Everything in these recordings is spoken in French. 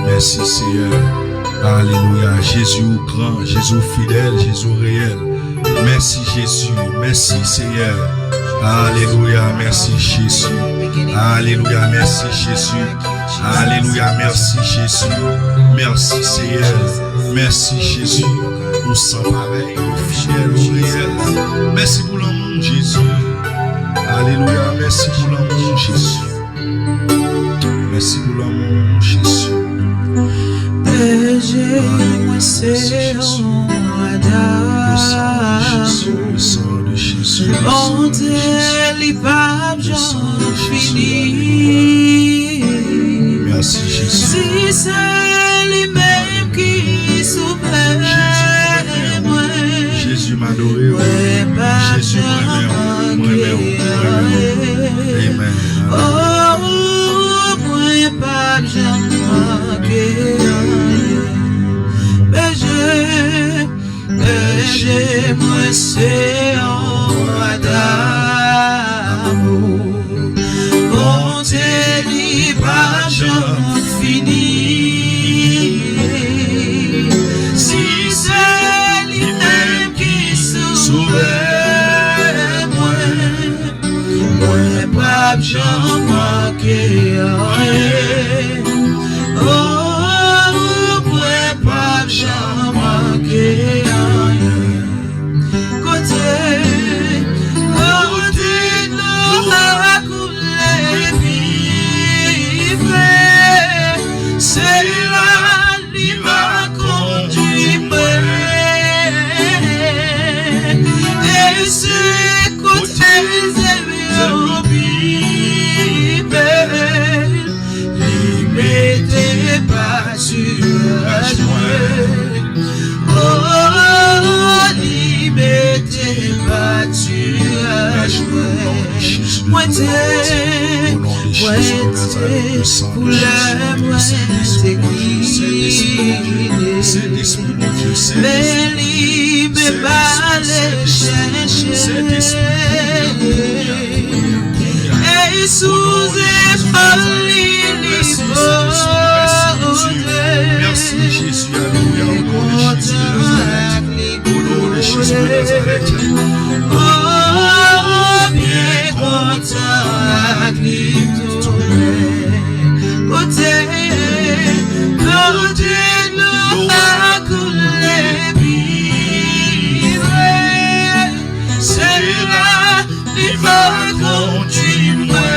Merci Seigneur. Alléluia. Jésus grand, Jésus fidèle, Jésus réel. Merci Jésus. Merci Seigneur. Alléluia. Merci Jésus. Alléluia. Merci Jésus. Alléluia. Merci Jésus. Merci Seigneur. Merci Jésus. Nous sommes pareils, fidèles au réel. Merci pour l'amour Jésus. Alléluia. Merci pour l'amour Jésus. Merci pour l'amour Jésus. Péché, moi c'est le sang de Jésus. On te lit pas, j'en finis. Merci Jésus. Si c'est lui-même qui sauve moi. Jésus m'a adoré. Jésus m'a aimé. Amen. Oh, moi pas jamais moi c'est en d'amour. Bon t'es libre, j'en finis. Si c'est lui-même qui sauve moi pas j'en manquer rien. Oh, moi pas j'en manquer rien. Moi t'es pour la mais libre pas les chercher et sous merci Jésus, alléluia, au nom de Jésus de Nazareth. Oh, bien content, côté, nous a coulé vivre. C'est là, il va continuer.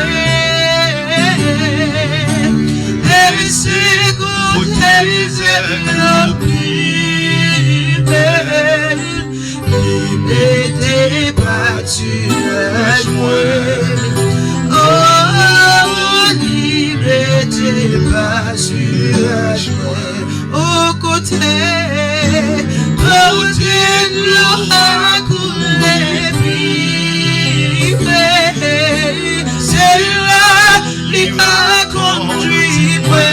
Et c'est côté, nos plus belles. Liberté pâturage moi. Oh, liberté pâturage moi. Au côté de l'eau a coulé vivre. C'est là qui m'a conduit moi.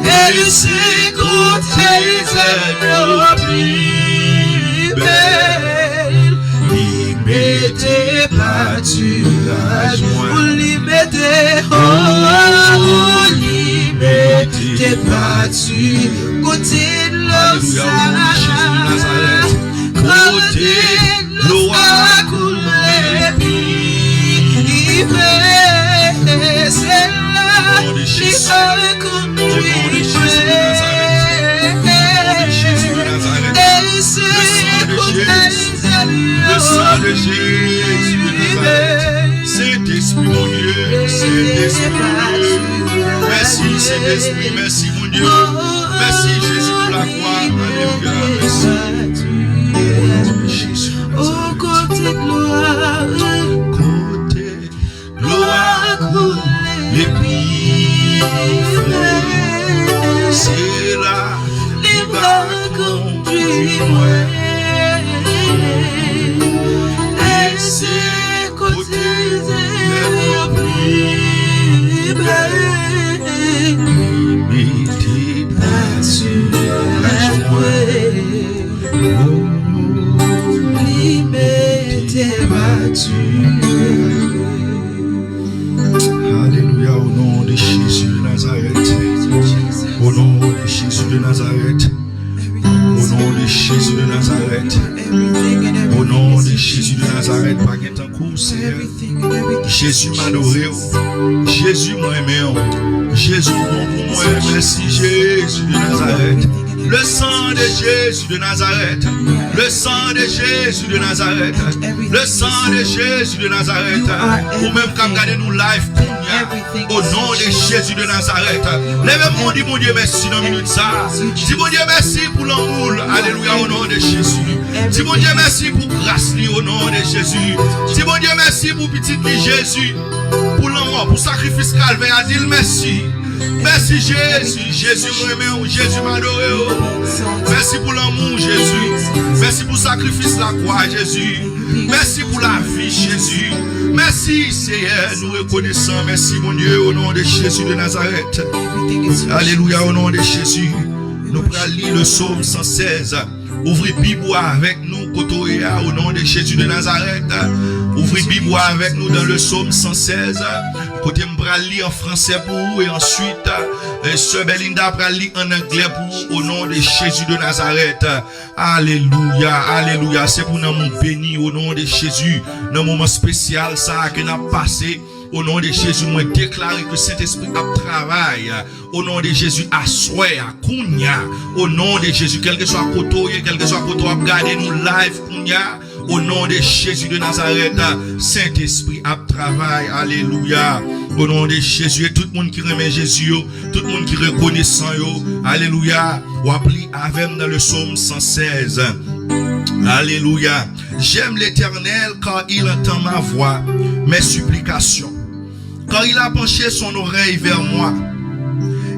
Et c'est côté de l'eau plus belle. Liberté pâturage ou liberté, oh, liberté pâturage. Côté de l'eau côté de l'eau a coulé vivre. C'est là qui m'a conduit. Le sang de Jésus de Nazareth. Saint-Esprit mon Dieu, Saint-Esprit mon Dieu. Merci Saint-Esprit, merci mon Dieu. Merci Jésus pour la croix. Alléluia, merci. Au côté de gloire, les vivre. C'est là, les va conduire moi. Et c'est côté de plus belle. Liberté pâturage moi. Liberté pâturage. Alléluia, au nom de Jésus. Jésus m'adoré. Jésus m'aimé. Jésus bon pour moi. Merci Jésus de Nazareth. Le sang de Jésus de Nazareth. Le sang de Jésus de Nazareth. Le sang de Jésus de Nazareth. Ou même quand regardez nous live au nom de Jésus de Nazareth. Lèvez-moi, dis mon Dieu merci dans une minute ça. Dis mon Dieu merci pour l'amour. Alléluia au nom de Jésus. Dis mon Dieu merci pour grâce au nom de Jésus. Dis mon Dieu merci pour petit Jésus. Pour l'amour, pour sacrifice calvaire. Dis merci. Merci Jésus. Jésus m'aime. Jésus m'adore. Merci pour l'amour Jésus. Merci pour le sacrifice la croix Jésus. Merci pour la vie Jésus. Merci Seigneur. Nous reconnaissons. Merci mon Dieu au nom de Jésus de Nazareth. Alléluia au nom de Jésus. Nous allons lire le psaume 116. Ouvrez Bible avec nous, Kotoya, au nom de Jésus de Nazareth. Ouvrez Bible avec nous dans le psaume 116. Côté m'bra lire en français pour vous et ensuite Sœur Belinda va lire en anglais pour vous au nom de Jésus de Nazareth. Alléluia, alléluia. C'est pour nous bénir au nom de Jésus. Dans un moment spécial ça que nous avons passé. Au nom de Jésus, moi déclarer que Saint-Esprit a travail. Au nom de Jésus, à souhait, à Kounia. Au nom de Jésus, quel que soit côté, quel que soit côté, à regarder nous live Kounia. Au nom de Jésus de Nazareth, Saint-Esprit a travail. Alléluia. Au nom de Jésus, et tout le monde qui remet Jésus, tout le monde qui reconnaissant, alléluia. Ou appli avec dans le psaume 116. Alléluia. J'aime l'Éternel car il entend ma voix, mes supplications. Quand il a penché son oreille vers moi,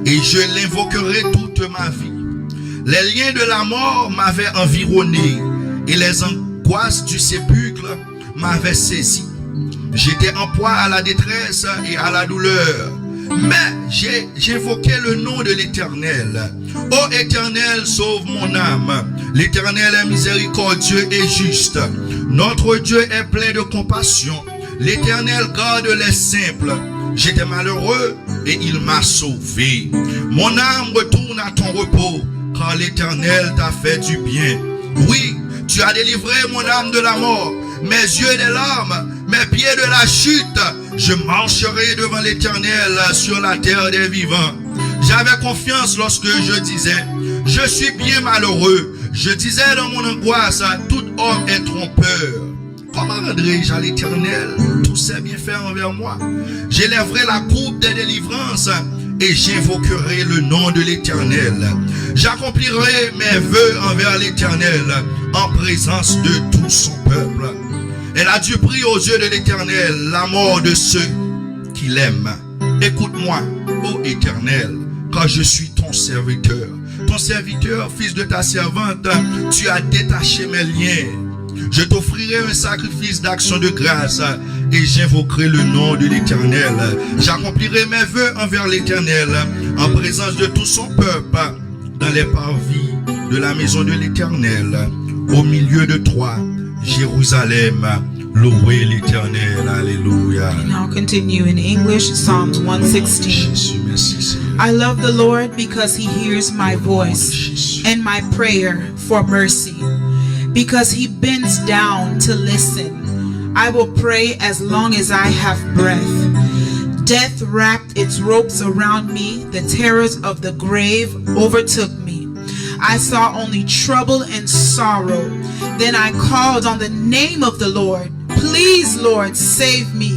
et je l'invoquerai toute ma vie. Les liens de la mort m'avaient environné, et les angoisses du sépulcre m'avaient saisi. J'étais en proie à la détresse et à la douleur, mais j'invoquais le nom de l'Éternel. Ô Éternel, sauve mon âme. L'Éternel est miséricordieux et juste. Notre Dieu est plein de compassion. L'Éternel garde les simples. J'étais malheureux et il m'a sauvé. Mon âme retourne à ton repos, car l'Éternel t'a fait du bien. Oui, tu as délivré mon âme de la mort, mes yeux des larmes, mes pieds de la chute. Je marcherai devant l'Éternel sur la terre des vivants. J'avais confiance lorsque je disais, je suis bien malheureux. Je disais dans mon angoisse, tout homme est trompeur. Comment rendrai-je à l'Éternel tous ses bienfaits envers moi? J'élèverai la coupe des délivrances et j'invoquerai le nom de l'Éternel. J'accomplirai mes vœux envers l'Éternel en présence de tout son peuple. Elle a du prix aux yeux de l'Éternel la mort de ceux qui l'aiment. Écoute-moi, ô Éternel, car je suis ton serviteur. Ton serviteur, fils de ta servante, tu as détaché mes liens. Je t'offrirai un sacrifice d'action de grâce et j'invoquerai le nom de l'Éternel. J'accomplirai mes vœux envers l'Éternel en présence de tout son peuple dans les parvis de la maison de l'Éternel. Au milieu de toi, Jérusalem, louez l'Éternel. Alléluia. Now continue in English, Psalms 116. I love the Lord because he hears my voice and my prayer for mercy. Because he bends down to listen, I will pray as long as I have breath. Death wrapped its ropes around me. The terrors of the grave overtook me. I saw only trouble and sorrow. Then I called on the name of the Lord. Please, Lord, save me.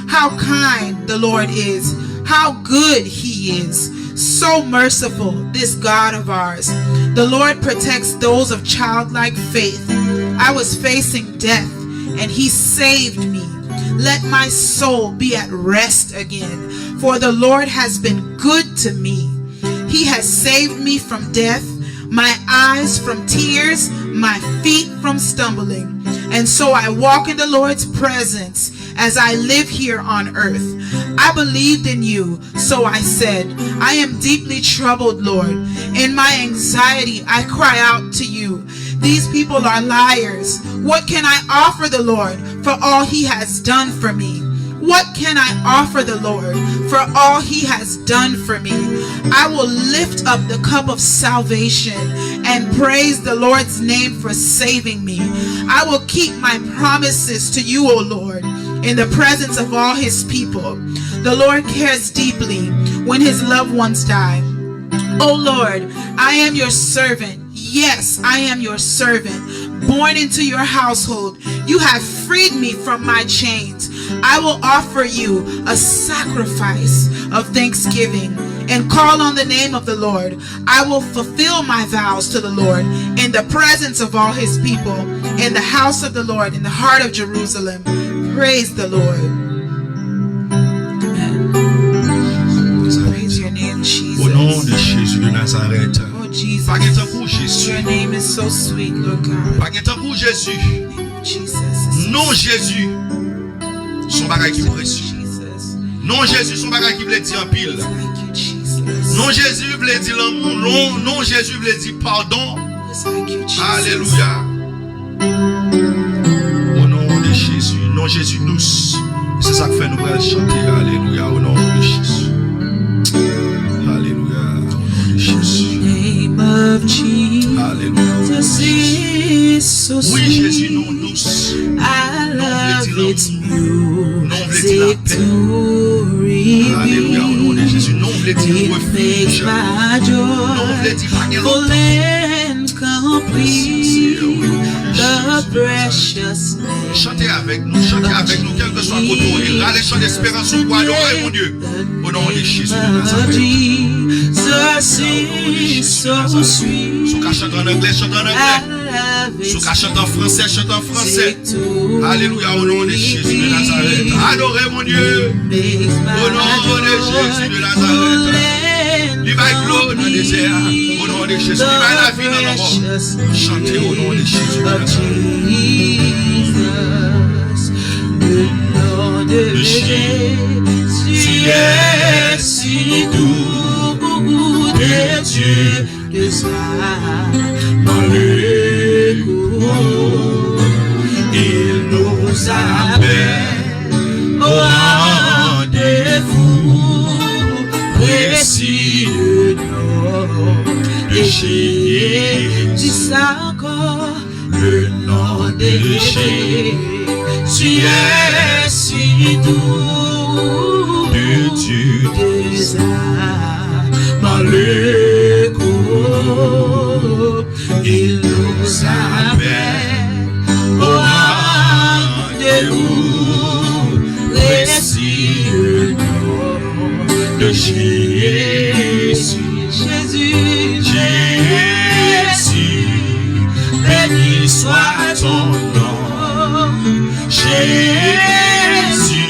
How kind the Lord is. How good he is. So merciful, this God of ours. The Lord protects those of childlike faith. I was facing death, and he saved me. Let my soul be at rest again, for the Lord has been good to me. He has saved me from death, my eyes from tears, my feet from stumbling. And so I walk in the Lord's presence as I live here on earth. I believed in you, so I said, I am deeply troubled, Lord. In my anxiety, I cry out to you. These people are liars. What can I offer the Lord for all he has done for me? What can I offer the Lord for all he has done for me? I will lift up the cup of salvation and praise the Lord's name for saving me. I will keep my promises to you, O Lord. in the presence of all his people. The Lord cares deeply when his loved ones die. O Lord, I am your servant. Yes, I am your servant, born into your household. You have freed me from my chains. I will offer you a sacrifice of thanksgiving and call on the name of the Lord. I will fulfill my vows to the Lord in the presence of all his people, in the house of the Lord, in the heart of Jerusalem. Praise the Lord. Amen. Praise your name, Jesus. Au nom de Jésus de Nazareth. Oh, Jesus. Pas de temps pour Jésus. Your name is so sweet, Lord God. Pas de temps pour Jésus. Jesus. Non Jésus. Son bagage qui précieux. Non Jésus, son bagage qui veut dire en pile. Non Jésus veut dire l'amour. Non Jésus veut dire pardon. Alléluia. Au nom de Jésus. Non Jésus douce. C'est ça que fait nous chanter. Alléluia. Au nom de Jésus. Alléluia. Au nom de Jésus. Name of Jesus. Alléluia. Is so sweet. Oui Jésus, non douce. I love its music to Alléluia, au nom de Jésus. Non voulait dire refuge. Non voulait dire pas de full and complete, the precious name. Chantez avec nous, quel que soit votre tour. Allez chanter d'espérance ou quoi, adorer mon Dieu. Au nom de Jésus de Nazareth. Jesus is so sweet. Sous qu'à chanter en anglais, chante en anglais. Sous qu'à chanter en français, chante en français. Alléluia, au nom de Jésus de Nazareth. Adorez mon Dieu. Au nom de Jésus de Nazareth. Il va gloire dans le désert. Au nom de Jésus. Il va la vie dans le monde. Chantez au nom de Jésus de Nazareth. De Jésus, tu es si doux, et Dieu de sa malheur. Il nous appelle au rendez-vous précis de nom de Jésus, encore le nom de Jésus. Tu es si doux de Dieu des âmes malheureux. Il nous appelle au rendez-vous précis le nom de Jésus. Jésus, Jésus, béni soit ton nom. Jésus,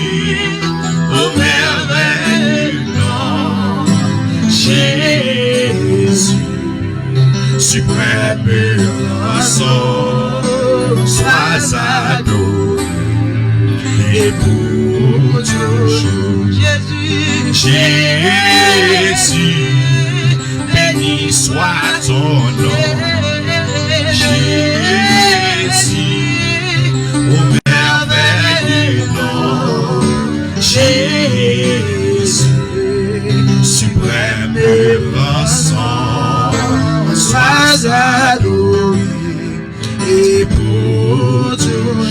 au merveilleux nom, Jésus, suprême rançon, sois adoré et pour toujours. Jésus, Jésus, béni soit ton nom. Jésus, au Jésus, suprême rançon, sois adoré et pour tout.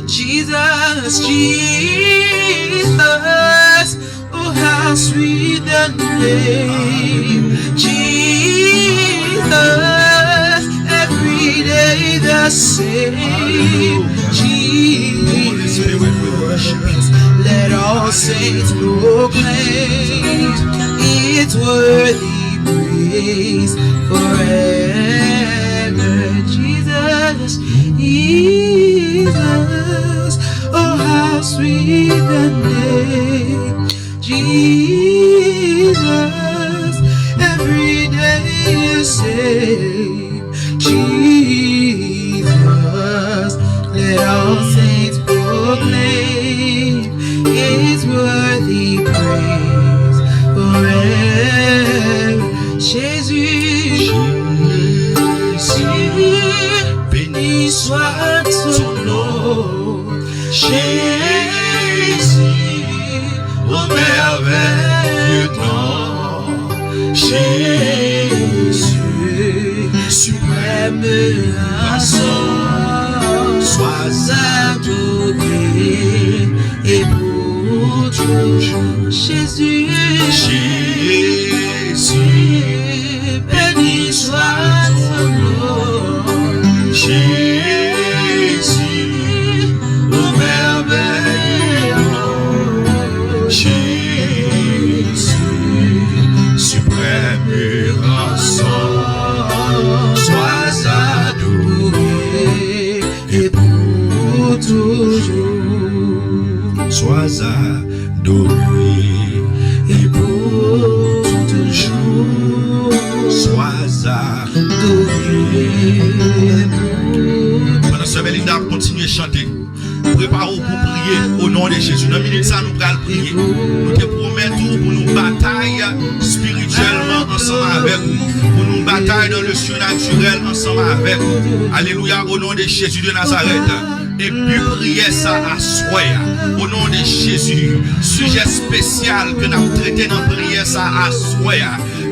Jesus, Jesus, oh how sweet the name. Jesus, every day the same. Jesus, let all saints proclaim its worthy praise forever. Jesus, Jesus, oh how sweet the name. Jesus, every day the same. Jesus, let all saints proclaim is worthy praise forever. Jésus, Jésus, béni soit ton nom. Jésus, au merveilleux. Jésus, suprême rançon. Sois adoré et pour toujours. Sois adoré et pour toujours. Sois adoré. Pendant ce Belinda continue à chanter. Préparons pour prier au nom de Jésus. Dans une minute, ça nous allons prier. Nous te promettons pour nous batailler spirituellement ensemble avec vous. Pour nous batailler dans le surnaturel ensemble avec vous. Alléluia, au nom de Jésus de Nazareth. Et puis prier ça à soi. Au nom de Jésus. Sujet spécial que nous avons traité dans prier ça à soi.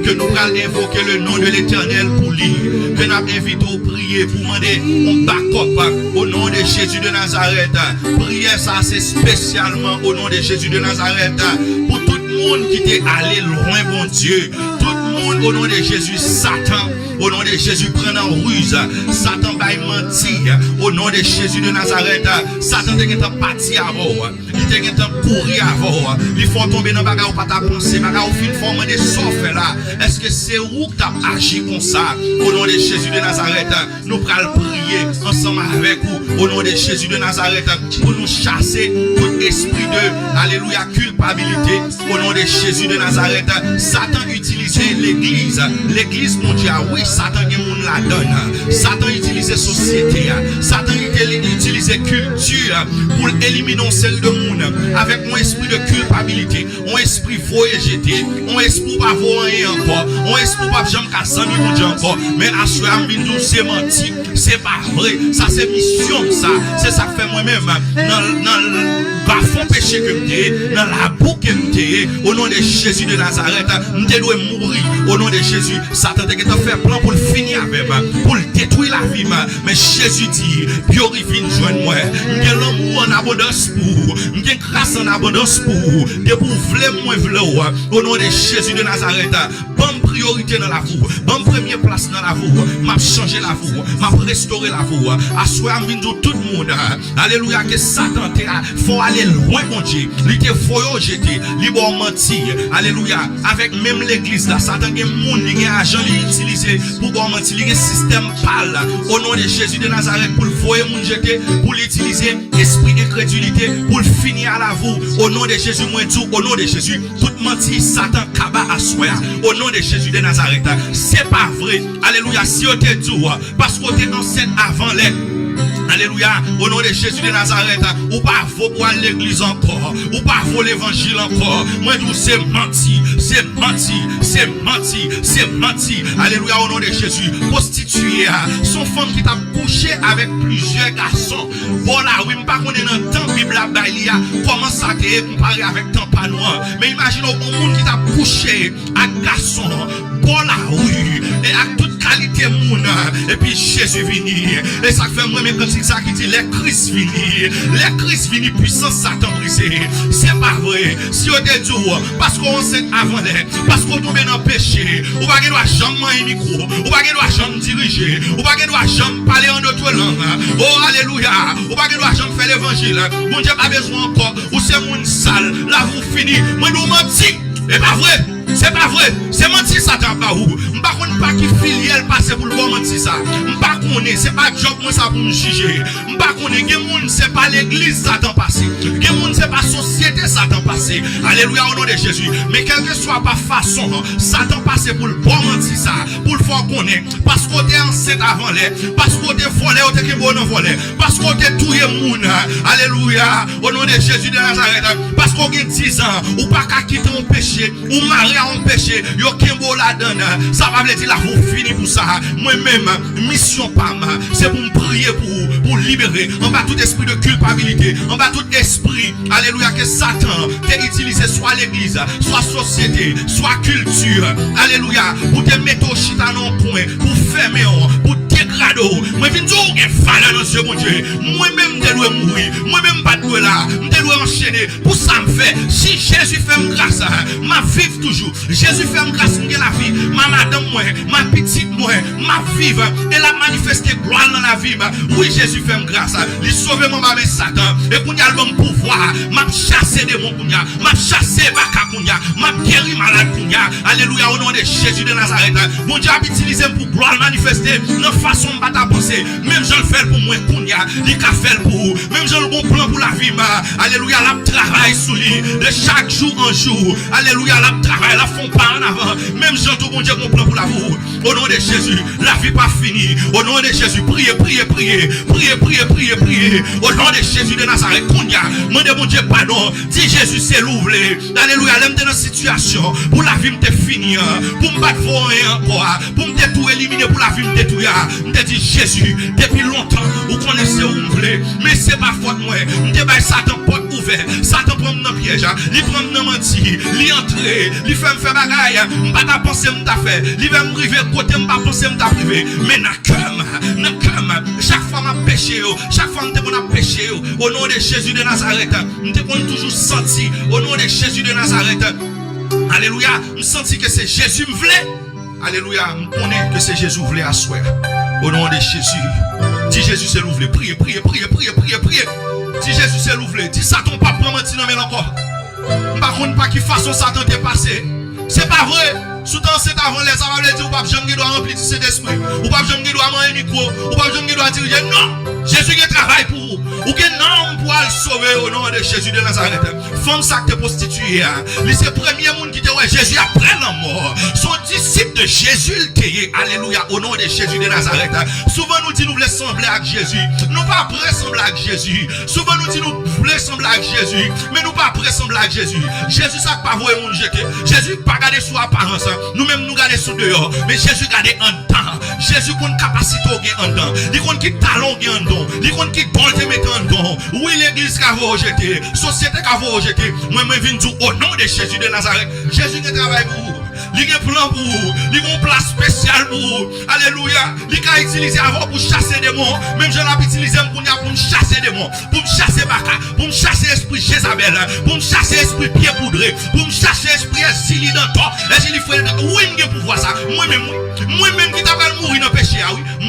Que nous allons invoquer le nom de l'Éternel pour lui. Que nous invitons à prier pour demander un backup au nom de Jésus de Nazareth. Prière ça c'est spécialement au nom de Jésus de Nazareth. Pour tout le monde qui est allé loin, bon Dieu. Tout le monde au nom de Jésus, Satan. Au nom de Jésus, prenne en ruse. Satan va mentir. Au nom de Jésus de Nazareth. Satan est parti avant. Il est courir avant. Il faut tomber dans le bagage ou pas ta pensée. Bagage ou fin forme de souffle là. Est-ce que c'est où que tu as agi comme ça? Au nom de Jésus de Nazareth. Nous allons prier ensemble avec vous. Au nom de Jésus de Nazareth. Pour nous chasser tout esprit de, alléluia, culpabilité. Au nom de Jésus de Nazareth. Satan utilisait l'église. L'église, mon Dieu, oui. Satan qui moun la donne. Satan utilise société. Satan utilise culture pour éliminer celle de moun avec un esprit de culpabilité, un esprit voyageté, un esprit pas voyer encore, un esprit pas jamais casser mon Dieu encore. Mais à ce moment c'est menti, c'est pas vrai. Ça c'est mission ça. C'est ça que fait moi-même dans bas fond péché que m'était, dans la boue que m'était. Au nom de Jésus de Nazareth, m'était doit mourir. Au nom de Jésus, Satan te fait plan pour le finir avec moi, pour le détruire la vie. Mais Jésus dit, purifie nous joindre moi. M'gè l'amour en abondance pour, m'gè grâce en abondance pour, de pour vle moi vle. Au nom de Jésus de Nazareth, bonne priorité dans la vie, bonne première place dans la vie. M'a changé la vie, m'a restauré la vie. À soir m'vin tout le monde. Alléluia que Satan te faut aller loin mon Dieu. Il te faut jeter, il bon mentir. Alléluia, avec même l'église là, Satan gen moun, il gen agent utilisé pour bon mentir, il gen système pâle. Au nom de Jésus de Nazareth pour le voyer moun jeter, pour l'utiliser esprit d'incrédulité pour le finir à la vous. Au nom de Jésus moi tout, au nom de Jésus, tout mentir Satan kaba à soi. Au nom de Jésus de Nazareth, c'est pas vrai. Alléluia, si on te dit parce qu'on est enceinte avant les. Alléluia, au nom de Jésus de Nazareth, ou pas faut pour l'église encore, ou pas faut l'évangile encore. Moi, c'est menti, c'est menti, c'est menti, c'est menti. Alléluia, au nom de Jésus, prostituée, son femme qui t'a couché avec plusieurs garçons. Voilà, oui, pas qu'on est dans le temps Bible à Bailia, comment ça t'est comparé avec temps pas noir. Mais imaginez un monde qui t'a couché avec garçon. Voilà, oui, et avec toute qualité moun, et puis Jésus vini. Et ça fait moi même quand c'est ça qui dit les Christ vini, puissance Satan brisé. C'est pas vrai. Si on te dit parce qu'on sait avant l'air, parce qu'on tombe dans le péché, ou pas qu'il doit jamais un micro, ou pas qu'il doit jamais diriger, ou pas qu'il doit jamais parler en autre langue. Oh alléluia, ou pas qu'il doit jamais faire l'évangile. Mon Dieu pas besoin encore, ou c'est moun sale, là vous fini. Moi nous menti, et pas vrai. C'est pas vrai, c'est mentir Satan pas où. M'pa connait pas qui filiel passe pour le bon mentir ça. M'pa connait, c'est pas job moi ça pour me juger. M'pa connait gen moun c'est pas l'église Satan passé. Gen moun c'est pas société Satan passé. Alléluia au nom de Jésus. Mais quelle que soit pas façon, Satan passé pour le bon mentir ça, pour le faire connaître parce qu'on est enceinte avant les, parce qu'on est volé, on est bon volé, parce qu'on est touye moun. Alléluia au nom de Jésus de Nazareth. Parce qu'on a 10 ans ou pas qu'à quitter mon péché ou marier en péché, yo kembo la donne. Ça va me dire là vous fini pour ça. Moi-même mission pas c'est pour me prier pour libérer en bas tout esprit de culpabilité, en bas tout esprit alléluia que Satan t'a utilisé soit l'église, soit société, soit culture. Alléluia pour te mettre au chita non point, pour fermer, pour dégrade. Moi viens dire que valeur dans ce bon Dieu. Moi-même je dois mourir. Moi-même pas de là. Je dois enchaîner. Pour ça me fait. Si Jésus fait me grâce, ma vivre toujours. Jésus fait me grâce pour la vie. Ma madame moi, ma petite moi, ma vive. Elle a manifesté gloire dans la vie. Oui, Jésus fait me grâce. Il sauve mon mari Satan. Et pour y aller bon pouvoir, m'a chassé démon kounya, m'a chassé baka kounya, m'a guéri malade kounya. Alléluia au nom de Jésus de Nazareth. Mon Dieu a utilisé pour gloire manifester dans façon de battre penser. Même je le fais pour moi kounya, il a fait pour vous. Même je le bon plan pour la vie. Alléluia, la travail sous lui de chaque jour en jour. Alléluia, la travail, la font pas en avant. Même je tout bon Dieu mon plan pour la vous. Au nom de Jésus, la vie pas finie. Au nom de Jésus, priez, priez, priez, priez, priez, priez, priez. Au nom de Jésus de Nazareth, kounya, demandez mon Dieu pardon. Dis Jésus c'est l'ouvlé. Alléluia, l'aime dans une situation pour la vie me finir, pour me battre encore, pour me tout éliminer pour la vie me détruire. Me dit Jésus, depuis longtemps, vous connaissez où vous voulez, mais c'est pas faute moi. Me dit Satan porte ouvert, Satan prend dans piège, il prend dans menti, il entre, il fait me faire bagaille, me pas penser me t'a fait, il va me priver côté me pas penser me t'a privé, mais na comme chaque fois m'a péché, chaque fois me on a péché au nom de Jésus de Nazareth, me toujours senti au nom de Jésus de Nazareth. Alléluia, me senti que c'est Jésus me voulait. Alléluia, me connais que c'est Jésus voulait asseoir. Au nom de Jésus. Dis Jésus c'est l'ouvlé. Priez, priez, priez, priez, priez, priez. Dis Jésus c'est l'ouvlé. Dis Satan pas prendre mentir dans mes encore. Par contre pas qui façon Satan dépasser. C'est pas vrai. Soutant c'est avant les avables dire ou pas jamais doit remplir cet esprit. Ou pas jamais doit manger micro, ou pas jamais doit diriger. Non. Jésus qui travaille pour vous. Ou que non pour le sauver au nom de Jésus de Nazareth. Femme ça que te prostituée. C'est le premier monde qui te ouais Jésus après la mort. Son disciple de Jésus le teye. Alléluia au nom de Jésus de Nazareth. Souvent nous dit nous voulons sembler avec Jésus. Nous pas prêts sembler avec Jésus. Souvent nous dit nous voulons sembler avec Jésus, mais nous pas prêts sembler avec Jésus. Jésus ça pas voir monde jeter. Jésus pas garder sous apparence. Nous-mêmes nous garder sous dehors, mais Jésus garder en temps. Jésus compte capacité en temps. Il compte qui talent en temps. Il compte qui bon te mettre en temps. Oui l'église qu'a vous rejeté, société qu'a vous rejeté. Moi-même viens tout au nom de Jésus de Nazareth. Jésus qui travaille pour vous. Il y a un plan pour vous. Il y a une place spéciale pour vous. Alléluia. Il y a utilisé avant pour chasser des démons. Même je l'ai utilisé pour me chasser des démons. Pour me chasser Baka. Pour me chasser l'esprit Jézabel. Pour me chasser l'esprit pied poudré. Pour me chasser l'esprit Zili dans toi. Zili frère. Oui, je peux voir ça. Moi-même qui t'appelle mourir dans le péché.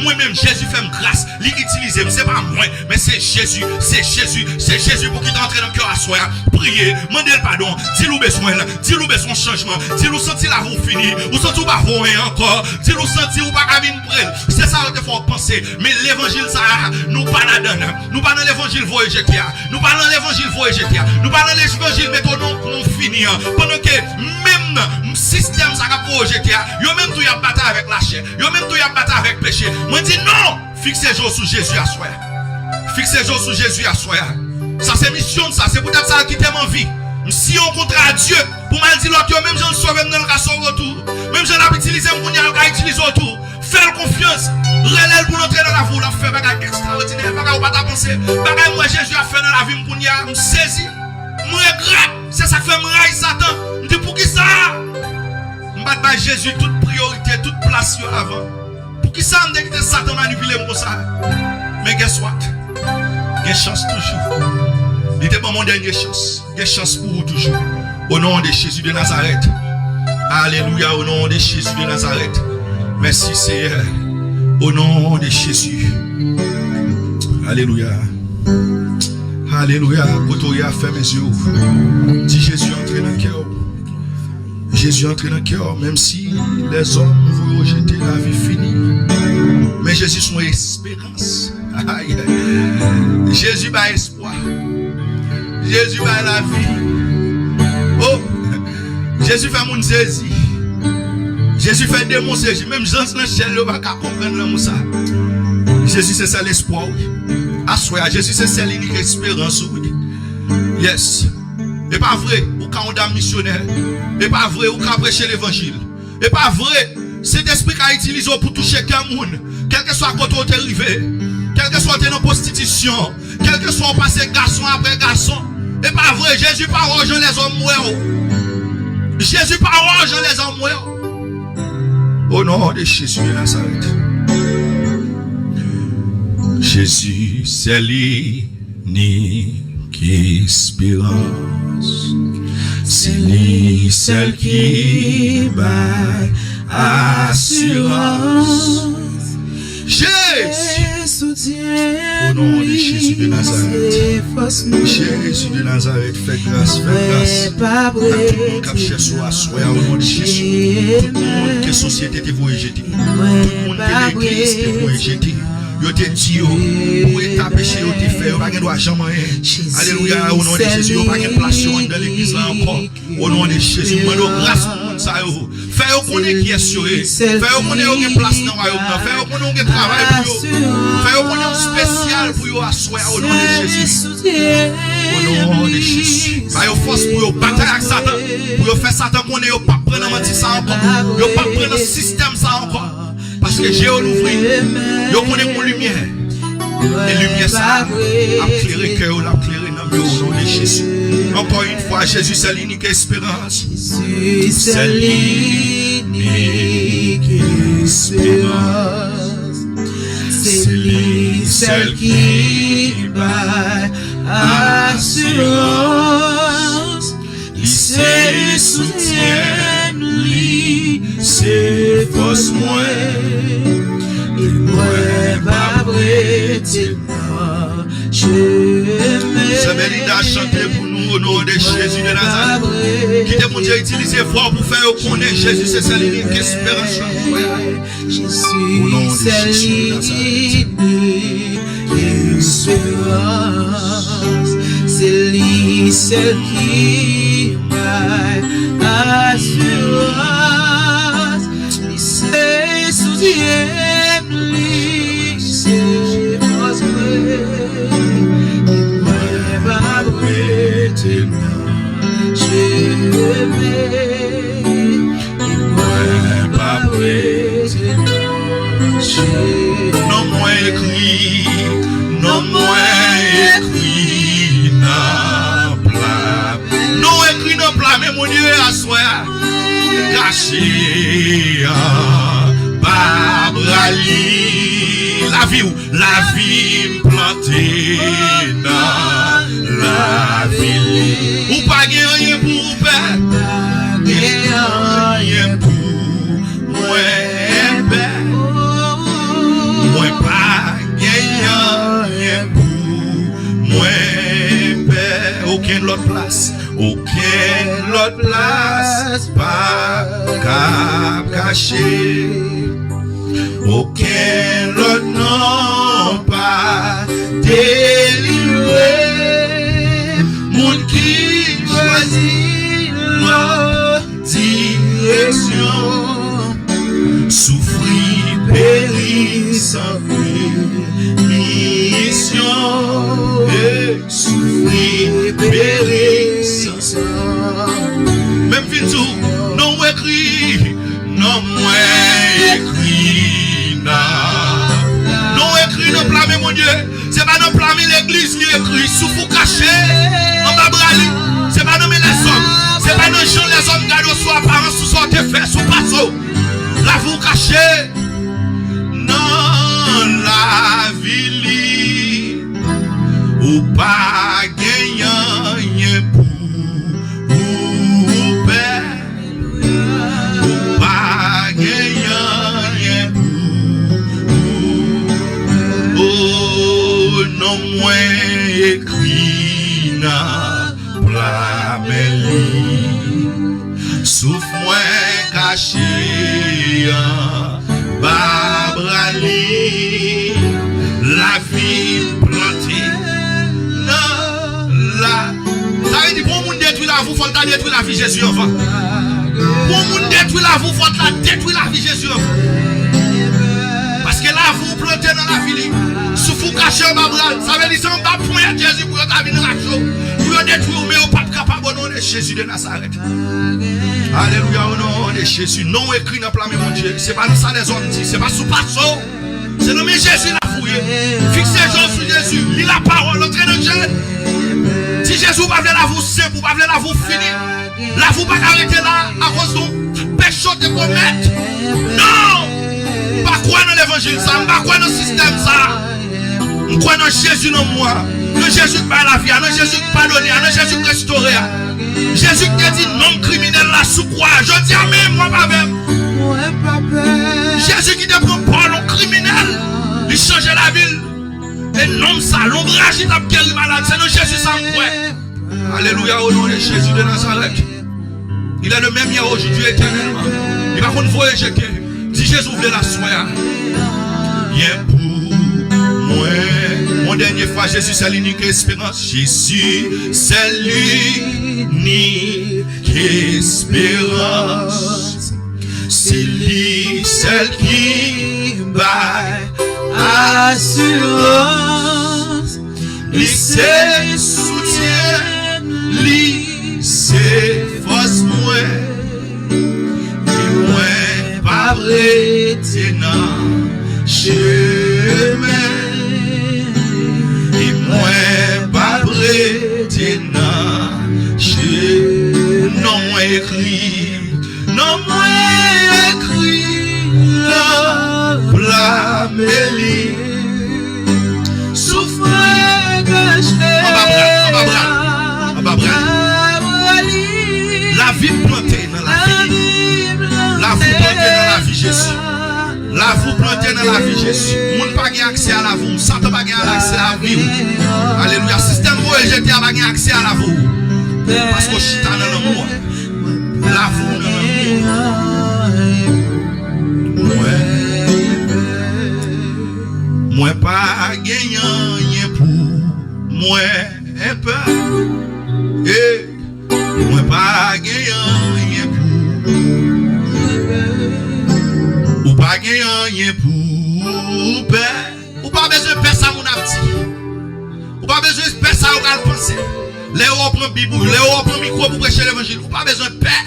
Moi-même, Jésus fait me grâce. Il utilise. C'est pas moi. Mais c'est Jésus. C'est Jésus. C'est Jésus pour qu'il t'entre dans le cœur à soi. Priez. Demandez le pardon. Dis-lui besoin. Dis-lui besoin changement. Dis-lui sentir la vous fini, ou senti pas voir encore, si nous senti ou pas cabine près, c'est ça que faut penser, mais l'évangile ça, nous pas la donne, nous pas dans l'évangile voyager, nous pas dans l'évangile voyager, nous pas dans l'évangile mais qu'on finit, pendant que même système ça a projeté, yo même tout y a battu avec la chair, yo même tout y a battu avec péché, moi dis non, fixez jour sur Jésus à soi, fixez jour sur Jésus à soi, ça c'est mission ça, c'est peut-être ça qui t'aime en vie. Si on contre à Dieu, pour mal dire l'autre, même j'en sauve, même dans le cas son retour, même j'en ai utilisé, mon Dieu, j'ai utilisé autour. Faire confiance, relève pour entrer dans la voie, la faire bagage extraordinaire, bagage ou pas ta pensée, bagage moi Jésus a fait dans la vie, mon Dieu, me saisi, me regrette, c'est ça qui fait me railler Satan. Me dit pour qui ça? Me bat par Jésus toute priorité, toute place avant. Pour qui ça me dit que Satan manipule comme ça? Mais guess what? Il y a chance toujours. Il était pas mon dernier chance. Il y a chance pour vous toujours. Au nom de Jésus de Nazareth. Alléluia. Au nom de Jésus de Nazareth. Merci Seigneur. Au nom de Jésus. Alléluia. Alléluia. Quand il a fait mes yeux. Dis Jésus entre dans le cœur. Jésus entre dans le cœur. Même si les hommes vont rejeter la vie finie. Mais Jésus son espérance. Jésus a espoir. Jésus va la vie. Oh, Jésus fait mon saisi. Jésus fait démon saisi. Même Jean dans le ciel, il va comprendre l'amour ça. Jésus c'est ça l'espoir. Assoya, Jésus c'est celle unique espérance. Yes. Et pas vrai, ou quand on est missionnaire. Et pas vrai, ou quand prêcher l'évangile. Et pas vrai, cet esprit qu'a utilisé pour toucher quelqu'un. Quel que soit quand on est arrivé. Quel que soit dans prostitution. Quel que soit passé garçon après garçon. Et pas vrai, Jésus pas arrange les hommes morts. Jésus pas arrange les hommes morts. Au nom de Jésus de Nazareth. Jésus, c'est l'unique espérance. C'est lui, celle qui baille assurance. Jésus, au nom de Jésus de Nazareth. Jésus de Nazareth, fais grâce, fais grâce. À tout le monde qui a cherché à soi, au nom de Jésus. Tout le monde que la société te voit jeter. Tout le monde que l'église te voit jeter. Yo te dit pour état péché yo te fait, yo pas droit jamais rien. Alléluia, au nom de Jésus, yo pas place dans l'église là encore. Au nom de Jésus, moi grâce pour monde ça yo. Fais yo connaître qui est sur eux. Fais yo connaître yo place dans royaume. Fais yo connaître yo travail pour yo. Fais yo connaître spécial pour yo asseoir au nom de Jésus. Au nom de Jésus. Fais yo force pour yo bataille avec Satan. Pour yo faire Satan connaître yo pas prendre mentir ça encore. Yo pas prendre le système ça encore. Parce que Dieu l'ouvre, yo connaît mon lumière. Et lumière ça a éclairé cœur, l'a éclairé dans le nom de Jésus. Encore une fois, Jésus c'est l'unique espérance. Jésus c'est l'unique espérance. C'est lui celle qui baille assurance. Il se soutient, lui, c'est force moi. Et moi, ma brette, je m'aime. C'est Belinda chanter pour nous au nom de Jésus de Nazareth. Qui te mon Dieu utiliser fort pour faire connaître Jésus, c'est celle l'unique espérance. Jésus, c'est l'unique espérance. C'est lui, celle qui baille assurance. Il se soutient, lui, c'est force moi. Il m'aime pas brûler, je m'aime. Il m'aime pas brûler, non moins écrit, non moins écrit, non plat, non écrit, non plat, mais mon Dieu à soi, caché, Babrali, la vie plantée dans la ville, ou pas rien pour perdre, rien pour moi. Moi pas gagnant pour moi père aucune autre place pas cap caché aucun autre non pas délivré monde qui choisit la direction souffrir périr sans mission et souffrir périr sans même tout non écrit non moins écrit non écrit non blâmer mon Dieu c'est pas non blâmer l'église qui écrit souffre caché en babrali c'est pas nommer les hommes c'est pas non gens les hommes gardent sous apparence sous sorte fait sous passo la vous cachez dans la ville ou pas gagnant rien pour père ou pas gagnant rien pour oh non moins écrit na plameli souffle moins caché Babrali, la vie plantée dans la. Ça veut dire pour moun détruire la vous, faut détruire la vie Jésus avant. Pour moun détruire la vous, faut détruire la vie Jésus avant. Parce que la vous plantée dans la vie, souffle caché Babrali, ça veut dire c'est un bas point Jésus pour ta vie dans la chose. Pour détruire, mais au pas capable au nom de Jésus de Nazareth. Alléluia au nom de Jésus. Non écrit dans le plan, mon Dieu. C'est pas dans ça les hommes disent. C'est pas sous passo. C'est nommé Jésus la fouille. Fixez les gens sur Jésus. Lis la parole. L'entrée de Dieu. Si Jésus va venir la vous simple, vous va venir la vous finir. La vous pas arrêter là à cause de péché de commettre. Non. Pas quoi dans l'évangile ça. Pas quoi dans le système ça. Je crois dans Jésus dans moi. Dans Jésus qui parle la vie, dans Jésus qui pardonne, dans Jésus qui restaure. Jésus qui a dit non criminel la sous croix. Je dis amen, moi pas même. Jésus qui te prend pour un criminel. Il change la ville. Et non ça, l'ombrage il a guéri malade. C'est dans Jésus ça me croit. Alléluia au nom de Jésus de Nazareth. Il est le même hier aujourd'hui éternellement. Il va qu'on voit éjecter. Si Jésus ouvre la soie. Bien pour moi. Mon dernier fois, Jésus, c'est l'unique espérance. Jésus, c'est l'unique espérance. C'est lui, celle qui baille assurance. Lui, c'est soutien. Lui, c'est force, moi. Et moi, pas vrai, tenant chemin. Et moi, pas vrai, tenant chemin. Non, moi écrit, non, moi écrit, la blamélie. Souffre que j'ai. On va la vie plantée dans la vie. La vous plantée dans la vie Jésus. La vous plantée dans la vie Jésus. Moun pas gain accès à la vous. Satan pas gain accès à la vie. Alléluia. Système vous jeté pas gain accès à la vous. Parce que chita dans l'amour. La vous dans l'amour. Moi pas gagnant rien pour moi un peu. Moi pas gagnant rien pour. Ou pas gagnant rien pour père. Ou pas besoin de faire ça mon petit. Ou pas besoin de faire ça on va le penser. Léo prend Bible, Léo prend micro pour prêcher l'évangile. Ou pas besoin de paix.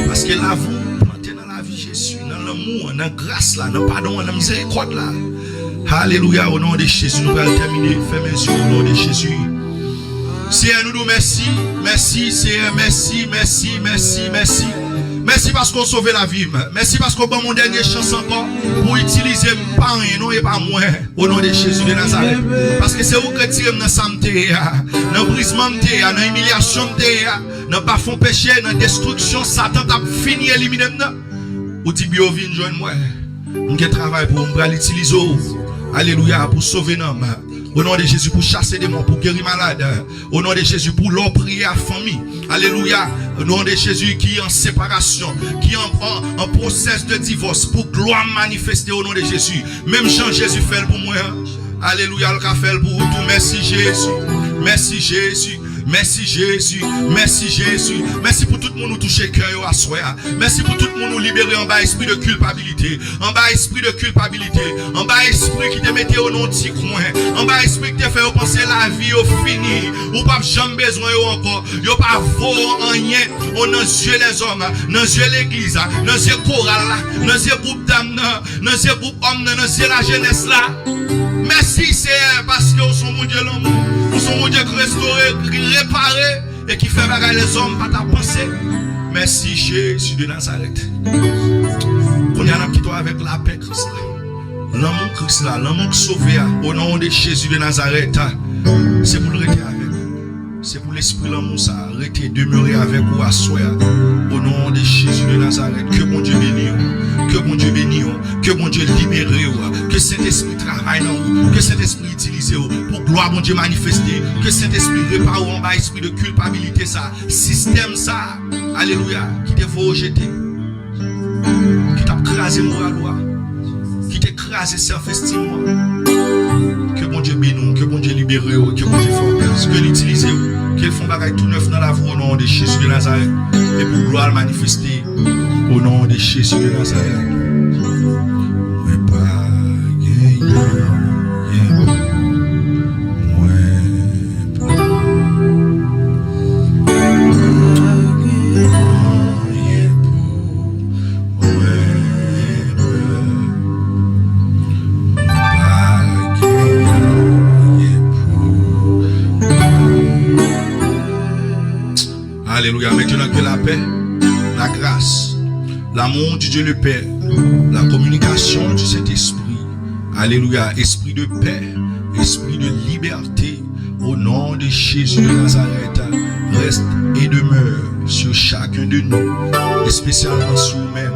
Parce que là vous plantez dans la vie Jésus, dans l'amour, dans la grâce là, dans le pardon, dans la miséricorde là. Alléluia, au nom de Jésus, nous allons terminer. Fermez les yeux au nom de Jésus. Seigneur, nous nous merci. Merci, Seigneur, merci, merci, merci, merci. Merci parce qu'on sauve la vie. Merci parce qu'on a mon dernier chance encore pour utiliser pas rien, non et pas moi. Au nom de Jésus de Nazareth. Parce que c'est vous qui tirez dans la santé, dans le brisement, dans l'humiliation, dans le bas-fond péché, dans la destruction. Satan a fini d'éliminer. Ou dit bien, viens joindre moi. Nous travaillons pour l'utiliser. Alléluia, pour sauver l'homme. Au nom de Jésus, pour chasser des morts, pour guérir malade. Au nom de Jésus, pour leur prier à famille. Alléluia. Au nom de Jésus, qui est en séparation, qui est en process de divorce, pour gloire manifester au nom de Jésus. Même Jean Jésus fait pour moi. Alléluia, le fait pour tout. Merci Jésus. Merci Jésus. Merci Jésus, merci Jésus, merci pour tout le monde nous toucher cœur à soi. Merci pour tout le monde nous libérer en bas esprit de culpabilité, en bas esprit de culpabilité, en bas esprit qui te mettait au nom de coin, en bas esprit qui te fait penser la vie au fini, ou pas jamais besoin encore, yo pas vaut rien, on dans yeux les hommes, dans yeux l'église, dans yeux chorale, dans yeux groupe d'âmes, dans yeux groupe hommes, dans yeux la jeunesse là. Merci Seigneur parce que vous sont mon Dieu l'amour, vous sont mon Dieu qui restaure, qui répare et qui fait bagarre les hommes pas ta pensée. Merci Jésus de Nazareth. Qu'on y a un qui toi avec la paix Christ là. L'amour Christ là, l'amour qui sauve au nom de Jésus de Nazareth. C'est pour le rester avec vous. C'est pour l'esprit l'amour ça, rester demeurer avec vous à soi. Au nom de Jésus de Nazareth. Que mon Dieu bénisse. Que mon Dieu bénisse, que mon Dieu libère, que cet esprit travaille dans vous, que cet esprit utilise pour gloire mon Dieu manifester, que cet esprit répare en bas esprit de culpabilité ça, système ça, alléluia, qui te faut rejeter, qui t'a crasé moral, qui t'a crasé self-estime, que mon Dieu bénisse, que mon Dieu libère, que mon Dieu force, que l'utilise, qu'ils font bagaille tout neuf dans la vie au nom de Jésus de Nazareth, et pour gloire manifester. Au nom de Jésus de Nazareth. Mais pas gagnant, alléluia. Maintenant que la paix, la grâce, l'amour du Dieu le Père, la communication du Saint-Esprit, alléluia, esprit de paix, esprit de liberté, au nom de Jésus de Nazareth, reste et demeure sur chacun de nous, et spécialement sur nous-mêmes,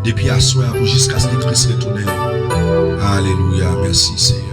depuis à soir jusqu'à ce que Christ retourne. Alléluia, merci Seigneur.